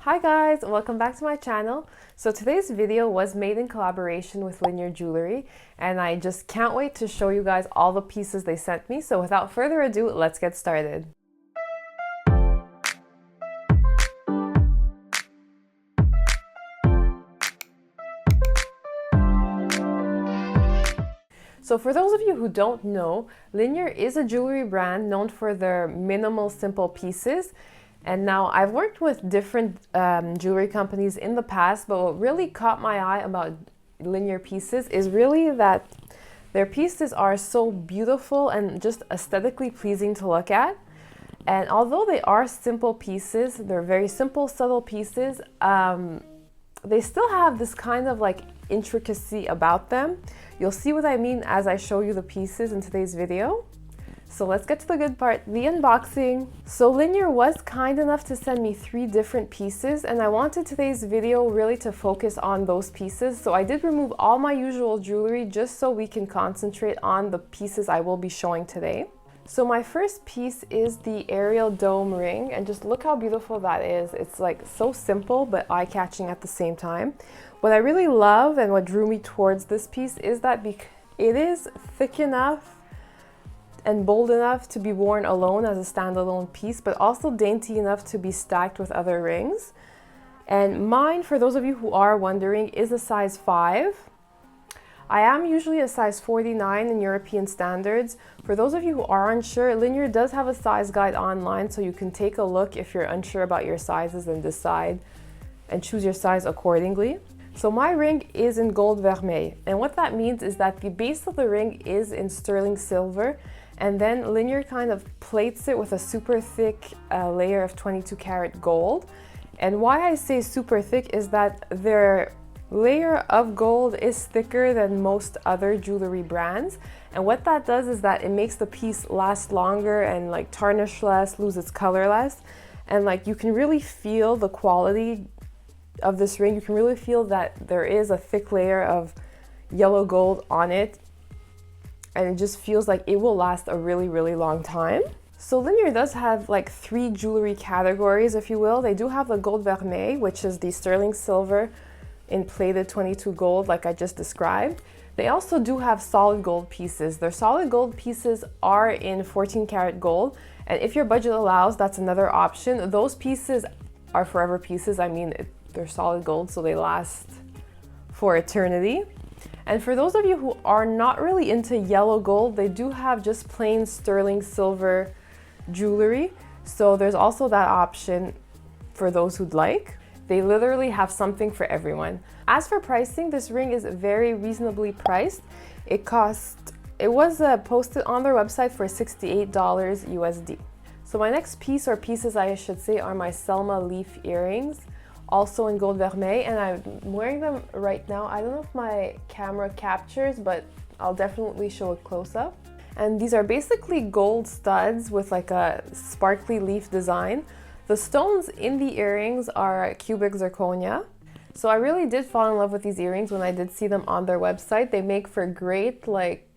Hi guys, welcome back to my channel. So today's video was made in collaboration with Linjer Jewelry, and I just can't wait to show you guys all the pieces they sent me. So without further ado, let's get started. So for those of you who don't know, Linjer is a jewelry brand known for their minimal, simple pieces. And now I've worked with different jewelry companies in the past, but what really caught my eye about Linjer pieces is really that their pieces are so beautiful and just aesthetically pleasing to look at. And although they are simple pieces, they're very simple, subtle pieces, they still have this kind of like intricacy about them. You'll see what I mean as I show you the pieces in today's video. So let's get to the good part, the unboxing. So Linjer was kind enough to send me 3 different pieces, and I wanted today's video really to focus on those pieces. So I did remove all my usual jewelry just so we can concentrate on the pieces I will be showing today. So my first piece is the ARIELLE dome ring, and just look how beautiful that is. It's like so simple but eye-catching at the same time. What I really love and what drew me towards this piece is that it is thick enough and bold enough to be worn alone as a standalone piece, but also dainty enough to be stacked with other rings. And mine, for those of you who are wondering, is a size 5. I am usually a size 49 in European standards. For those of you who are unsure, Linjer does have a size guide online, so you can take a look if you're unsure about your sizes and decide and choose your size accordingly. So my ring is in gold vermeil, and what that means is that the base of the ring is in sterling silver, and then Linjer kind of plates it with a super thick layer of 22 karat gold. And why I say super thick is that their layer of gold is thicker than most other jewelry brands, and what that does is that it makes the piece last longer and like tarnish less, lose its color less, and like you can really feel the quality of this ring. You can really feel that there is a thick layer of yellow gold on it, and it just feels like it will last a really, really long time. So Linjer does have like 3 jewelry categories, if you will. They do have the gold vermeil, which is the sterling silver in plated 22 gold, like I just described. They also do have solid gold pieces. Their solid gold pieces are in 14 karat gold, and if your budget allows, that's another option. Those pieces are forever pieces. I mean, they're solid gold, so they last for eternity. And for those of you who are not really into yellow gold, they do have just plain sterling silver jewelry. So there's also that option for those who'd like. They literally have something for everyone. As for pricing, this ring is very reasonably priced. It was posted on their website for $68 USD. So my next piece, or pieces I should say, are my SELMA leaf earrings, also in gold vermeil, and I'm wearing them right now. I don't know if my camera captures, but I'll definitely show a close-up. And these are basically gold studs with like a sparkly leaf design. The stones in the earrings are cubic zirconia. So I really did fall in love with these earrings when I did see them on their website. They make for great like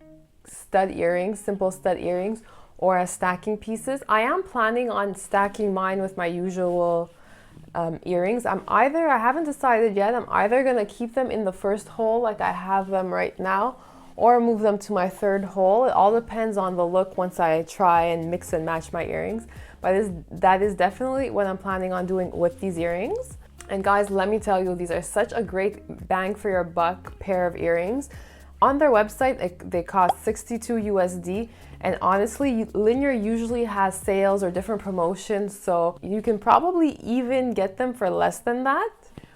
stud earrings, simple stud earrings, or as stacking pieces. I am planning on stacking mine with my usual earrings. I haven't decided yet. I'm either gonna keep them in the first hole like I have them right now, or move them to my 3rd hole. It all depends on the look once I try and mix and match my earrings. But that is definitely what I'm planning on doing with these earrings. And guys, let me tell you, these are such a great bang for your buck pair of earrings. On their website, they cost 62 USD, and honestly, Linjer usually has sales or different promotions, so you can probably even get them for less than that.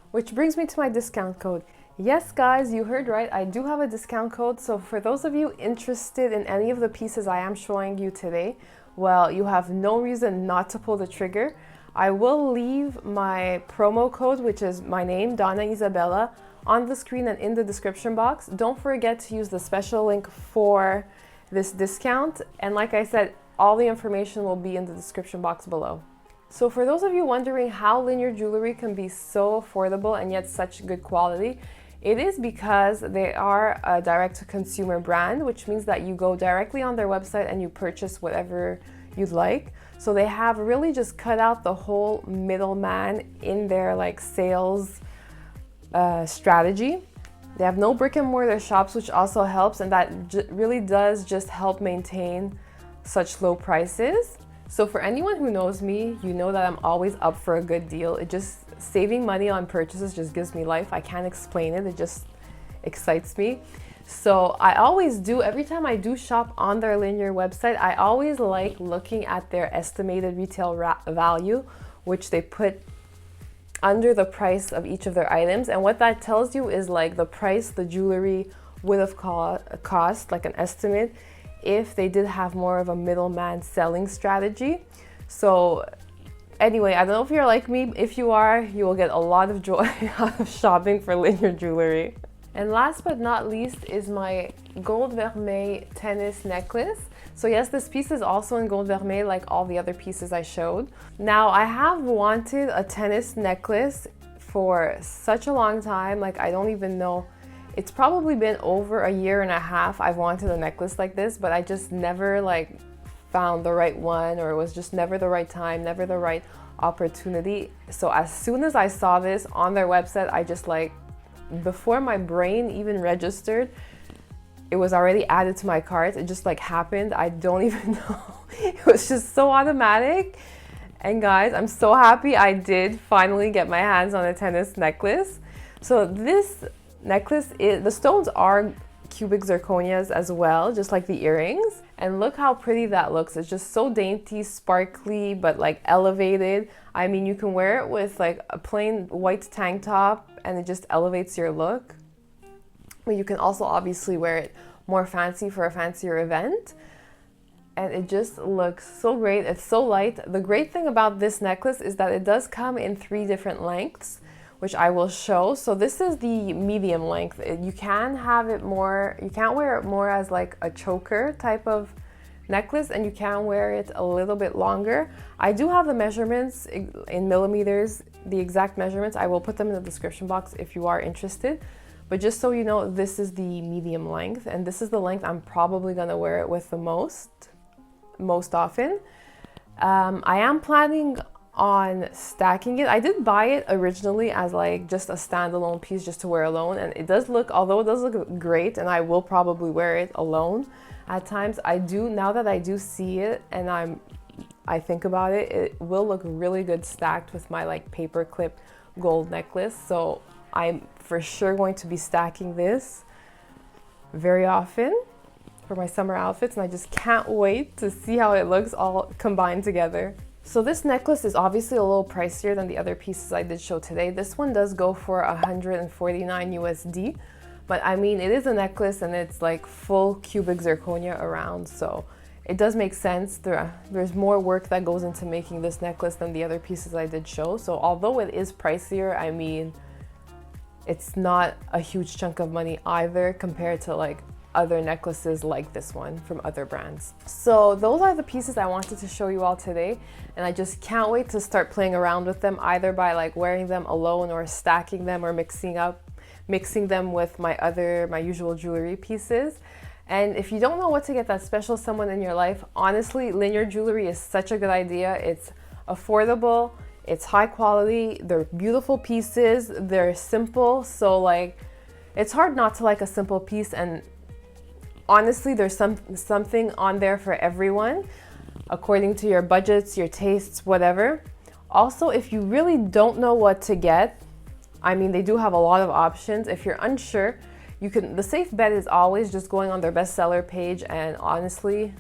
Which brings me to my discount code. Yes guys, you heard right, I do have a discount code, so for those of you interested in any of the pieces I am showing you today, well, you have no reason not to pull the trigger. I will leave my promo code, which is my name, Donna Isabella, on the screen and in the description box. Don't forget to use the special link for this discount, and like I said, all the information will be in the description box below. So for those of you wondering how Linjer jewelry can be so affordable and yet such good quality, it is because they are a direct-to-consumer brand, which means that you go directly on their website and you purchase whatever you'd like. So they have really just cut out the whole middleman in their like sales strategy. They have no brick and mortar shops, which also helps, and that really does just help maintain such low prices. So for anyone who knows me, you know that I'm always up for a good deal. It just, saving money on purchases just gives me life. I can't explain it. It just excites me. So I always do, every time I do shop on their Linjer website, I always like looking at their estimated retail value, which they put under the price of each of their items. And what that tells you is like the price the jewelry would have cost, like an estimate, if they did have more of a middleman selling strategy. So anyway, I don't know if you're like me. If you are, you will get a lot of joy out of shopping for Linjer jewelry. And last but not least is my gold vermeil tennis necklace. So yes, this piece is also in gold vermeil like all the other pieces I showed. Now I have wanted a tennis necklace for such a long time, like I don't even know. It's probably been over a year and a half I've wanted a necklace like this, but I just never like found the right one, or it was just never the right time, never the right opportunity. So as soon as I saw this on their website, I just like, before my brain even registered, it was already added to my cart. It just like happened. I don't even know. It was just so automatic. And guys, I'm so happy I did finally get my hands on a tennis necklace. So this necklace, the stones are cubic zirconias as well, just like the earrings. And look how pretty that looks. It's just so dainty, sparkly, but like elevated. I mean, you can wear it with like a plain white tank top and it just elevates your look. But you can also obviously wear it more fancy for a fancier event. And it just looks so great. It's so light. The great thing about this necklace is that it does come in 3 different lengths, which I will show. So this is the medium length. You can have it more, you can't wear it more as like a choker type of necklace, and you can wear it a little bit longer. I do have the measurements in millimeters, the exact measurements. I will put them in the description box if you are interested. But just so you know, this is the medium length, and this is the length I'm probably gonna wear it with the most often. I am planning on stacking it. I did buy it originally as like just a standalone piece just to wear alone, and it does look, although it does look great, and I will probably wear it alone at times, I do, now that I do see it and I think about it, it will look really good stacked with my like paper clip gold necklace. So I'm for sure going to be stacking this very often for my summer outfits, and I just can't wait to see how it looks all combined together. So this necklace is obviously a little pricier than the other pieces I did show today. This one does go for 149 USD, but I mean, it is a necklace and it's like full cubic zirconia around, so it does make sense. There's more work that goes into making this necklace than the other pieces I did show. So although it is pricier, I mean, it's not a huge chunk of money either compared to like other necklaces like this one from other brands. So those are the pieces I wanted to show you all today, and I just can't wait to start playing around with them, either by like wearing them alone or stacking them or mixing them with my usual jewelry pieces. And if you don't know what to get that special someone in your life, honestly, Linjer jewelry is such a good idea. It's affordable, it's high quality, they're beautiful pieces, they're simple, so like it's hard not to like a simple piece, and honestly, there's something on there for everyone, according to your budgets, your tastes, whatever. Also, if you really don't know what to get, I mean, they do have a lot of options. If you're unsure, the safe bet is always just going on their bestseller page, and honestly,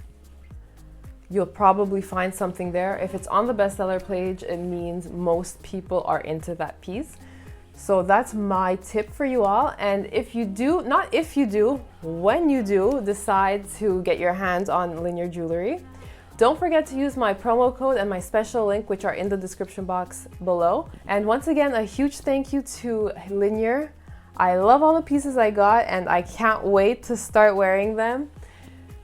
you'll probably find something there. If it's on the bestseller page, it means most people are into that piece. So that's my tip for you all. And if you do, not if you do, when you do decide to get your hands on Linjer jewelry, don't forget to use my promo code and my special link, which are in the description box below. And once again, a huge thank you to Linjer. I love all the pieces I got, and I can't wait to start wearing them.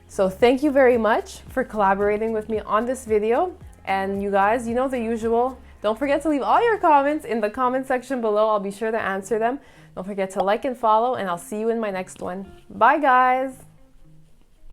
So thank you very much for collaborating with me on this video. And you guys, you know the usual. Don't forget to leave all your comments in the comment section below. I'll be sure to answer them. Don't forget to like and follow, and I'll see you in my next one. Bye, guys.